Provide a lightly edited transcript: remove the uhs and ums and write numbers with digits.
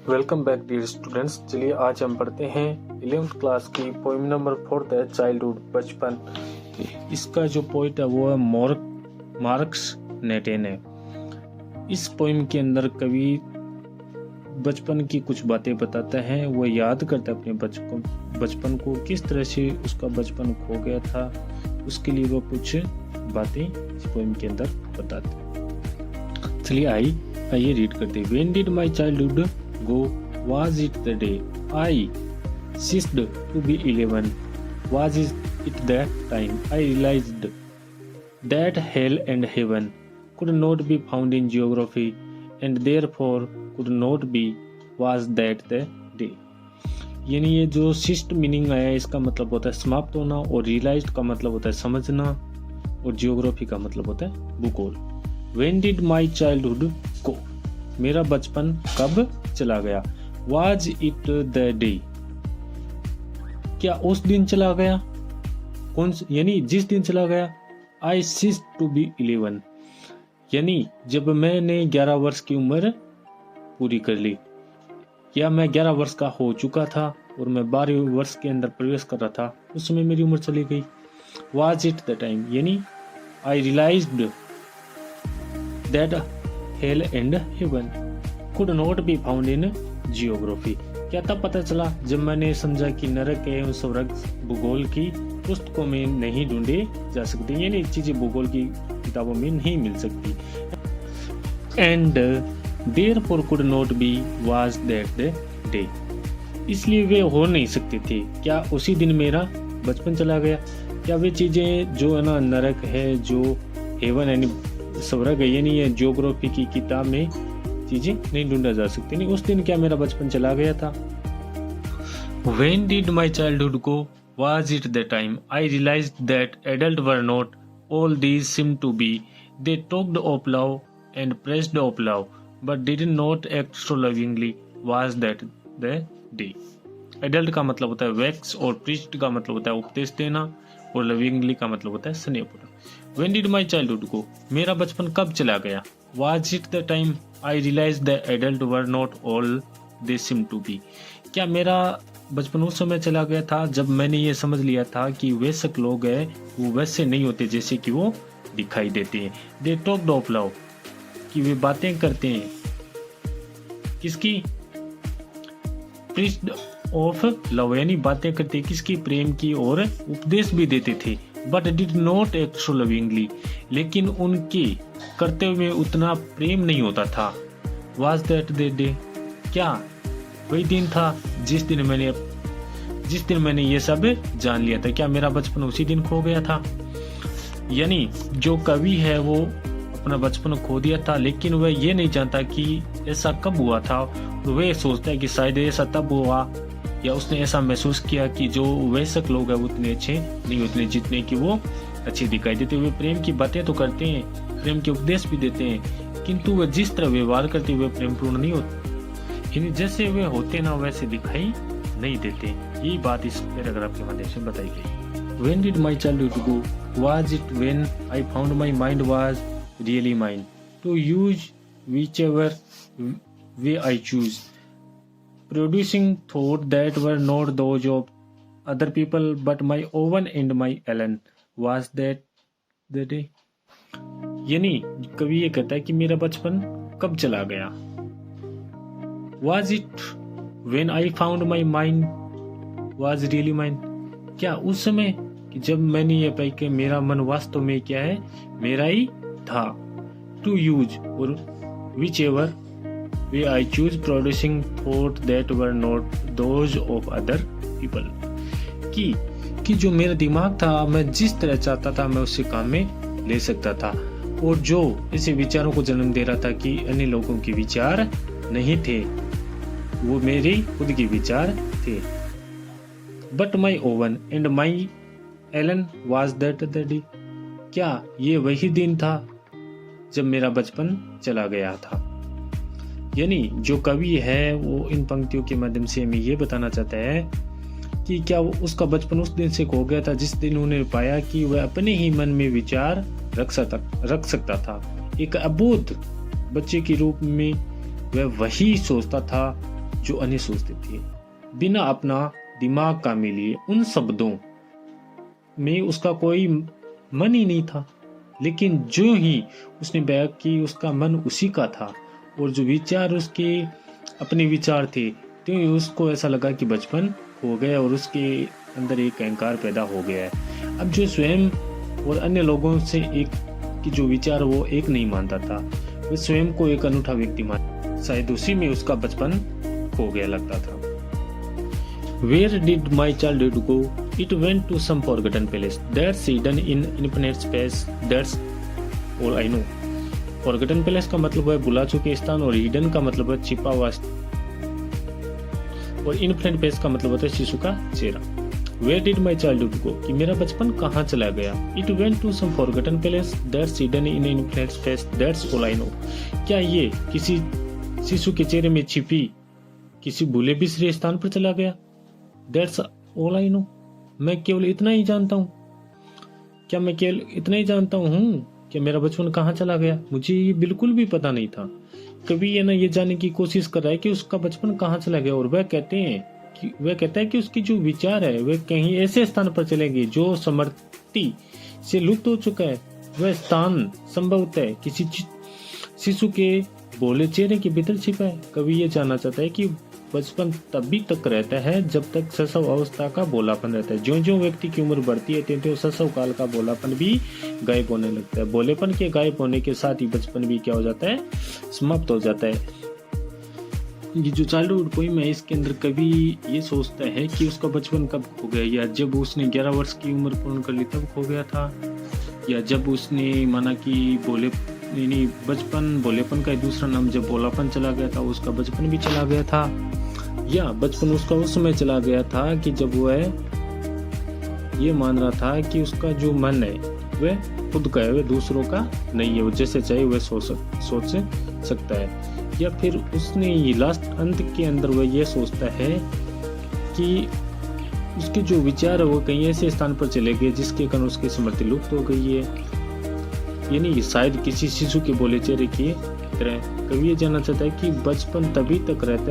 Welcome back dear students. चलिए आज हम पढ़ते हैं 11th क्लास की पोइम नंबर 4 है चाइल्डहुड बचपन। इसका जो पोइट है वो है मार्कस नेटेन है। इस पोइम के अंदर कवि बचपन की कुछ बातें बताता है, वो याद करता है अपने बचपन को, किस तरह से उसका बचपन खो गया था, उसके लिए वो कुछ बातें इस पोइम के अंदर बताते हैं। चलिए आइए रीड करते हैं। When did my childhood go? Was it the day I ceased to be 11? Was it that time I realized that hell and heaven could not be found in geography and therefore could not be? Was that the day? यानी ये जो शिष्ट meaning आया है, इसका मतलब होता है समाप्त होना, और रियलाइज्ड का मतलब होता है समझना, और जियोग्राफी का मतलब होता है भूगोल। When did my childhood go? मेरा बचपन कब चला गया? Was it the day? क्या उस दिन चला गया? यानी जिस दिन चला गया। I ceased to be 11, यानी जब मैंने 11 वर्ष की उम्र पूरी कर ली, या मैं 11 वर्ष का हो चुका था और मैं 12वें वर्ष के अंदर प्रवेश कर रहा था, उस समय मेरी उम्र चली गई। Was it the time? यानी I realized that hell and heaven could not be found in geography. क्या तब पता चला जब मैंने समझा कि नरक एवं स्वर्ग भूगोल की पुस्तकों में नहीं ढूंढे जा सकते, यानी चीजें भूगोल की किताबों में नहीं मिल सकती। And therefore could not be was that the day. इसलिए वे हो नहीं सकते थे। क्या उसी दिन मेरा बचपन चला गया? क्या वे चीजें जो है ना, नरक है, जो हेवन यानी स्वर्ग है, यानी ये ज्योग्राफी की किताब में चीजें नहीं ढूंढा जा सकती, नहीं उस दिन क्या मेरा बचपन चला गया था? When did my childhood go? Was it the time I realized that adults were not all these seemed to be? They talked of love and praised of love, but did not act so lovingly. Was that the day? Adult का मतलब होता है wax, और priest का मतलब होता है उपदेश देना, और लविंगली का मतलब होता है स्नेहपूर्वक। When did my childhood go? मेरा बचपन कब चला गया? Was it the time I realized that adults were not all they seem to be? क्या मेरा बचपन उस समय चला गया था जब मैंने ये समझ लिया था कि वयस्क लोग हैं वो वैसे नहीं होते जैसे कि वो दिखाई देते हैं। They talked of love, कि वे बातें करते हैं किसकी? Preached of love, यानी बातें करते किसकी? प्रेम की, और उपदेश भी देते थे। But did not act so lovingly, लेकिन उनके करते हुए उतना प्रेम नहीं होता था। Was that the day? क्या वही दिन था जिस दिन मैंने ये सब जान लिया था? क्या मेरा बचपन उसी दिन खो गया था? यानी जो कवि है वो अपना बचपन खो दिया था, लेकिन वह ये नहीं जानता कि ऐसा कब हुआ था। वह सोचता है कि शायद ऐसा तब हुआ, या उसने ऐसा महसूस किया कि जो वयस्क लोग हैं वो उतने अच्छे नहीं होते जितने कि वो अच्छे दिखाई देते। वे प्रेम की बातें तो करते हैं, प्रेम के उपदेश भी देते हैं, किंतु वे जिस तरह व्यवहार करते हुए प्रेमपूर्ण नहीं होते, यानी जैसे वे होते ना वैसे दिखाई नहीं देते। यही बात इस पैराग्राफ के माध्यम से बताई गई। When did my childhood go? Was it when I found my mind was really mine to use whichever way I choose, producing thoughts that were not those of other people but my own and my own? Was that the day? यानी कवि ये कहता है कि मेरा बचपन कब चला गया। Was it when I found my mind was really mine? क्या उस समय कि जब मैंने ये पाई कि मेरा मन वास्तव में क्या है, मेरा ही था। To use और whichever way I choose, producing thoughts that were not those of other people. कि जो मेरा दिमाग था, मैं जिस तरह चाहता था मैं उससे काम में ले सकता था, और जो ऐसे विचारों को जन्म दे रहा था कि अन्य लोगों के विचार नहीं थे, वो मेरे खुद के विचार थे। But my own and my own was that the day? क्या ये वही दिन था जब मेरा बचपन चला गया था? यानी जो कवि है वो इन पंक्तियों के माध्यम से हमें ये बताना चाहता है कि क्या उसका बचपन उस दिन से खो गया था जिस दिन उन्हें पाया कि वह अपने ही मन में विचार रख सकता था। एक अबोध बच्चे के रूप में वह वही सोचता था जो अन्य सोचते थे। बिना अपना दिमाग काम लिए उन शब्दों में उसका कोई मन ही नहीं था, लेकिन जो ही उसने बयां की उसका मन उसी का था और जो विचार उसके अपने विचार थे, तो उसको ऐसा लगा कि बचपन हो गया और उसके अंदर एक अहंकार पैदा हो गया है। अब जो स्वयं और अन्य लोगों से एक कि जो विचार वो एक नहीं मानता था, वो स्वयं को एक अनूठा व्यक्ति मान, शायद उसी में उसका बचपन खो गया लगता था। Where did my childhood go? It went to some forgotten place that's hidden in infinite space. That's all I know. Forgotten place का मतलब है भुला चुके स्थान और hidden का मतलब है छिपा हुआ और infinite place का मतलब होता है शिशु का चेहरा। Where did my childhood go? कि मेरा बचपन कहाँ चला गया? It went to some forgotten place that's hidden in infinite space. That's all I know. क्या ये किसी शिशु के चेहरे में छिपी किसी भूले बिसरे स्थान पर चला गया? That's all I know. मैं केवल इतना ही जानता हूँ। क्या मैं केवल इतना ही जानता हूँ कि मेरा बचपन कहाँ चला गया? मुझे ये बिल्कुल भी पता नहीं था। कभी ये जानने की कोशिश कर रहा है कि उसका बचपन कहाँ चला गया, और वह कहता है कि उसकी जो विचार है वह कहीं ऐसे स्थान पर चलेंगे जो स्मृति से लुप्त हो चुका है। वह स्थान संभवतः किसी शिशु के भोले चेहरे के भीतर छिपा है। कभी ये जानना चाहता है कि बचपन तभी तक रहता है जब तक शैशव अवस्था का भोलापन रहता है। ज्यों-ज्यों व्यक्ति की उम्र बढ़ती है त्यों शैशव काल का भोलापन भी गायब होने लगता है। भोलेपन के गायब होने के साथ ही बचपन भी क्या हो जाता है, समाप्त हो जाता है। ये जो चाइल्डहुड पोएम है इसके अंदर कवि ये सोचता है कि उसका बचपन कब खो गया, या जब उसने 11 वर्ष की उम्र पूर्ण कर ली तब खो गया था, या जब उसने माना कि भोलेपन का दूसरा नाम जब भोलापन चला गया था उसका बचपन भी चला गया था, या बचपन उसका उस समय चला गया था कि जब वह ये मान रहा था कि उसका जो मन है वह खुद का है, वह दूसरों का नहीं है, वो जैसे चाहे वह सोच सकता है। या फिर उसने ये लास्ट अंत के अंदर वह ये सोचता है कि उसके जो विचार है वो कहीं ऐसे स्थान पर चले गए जिसके कारण उसकी स्मृति लुप्त हो गई है, यानी शायद किसी शिशु के भोले चेहरे की तरह। कवि ये जानना चाहता है कि बचपन तभी तक रहता है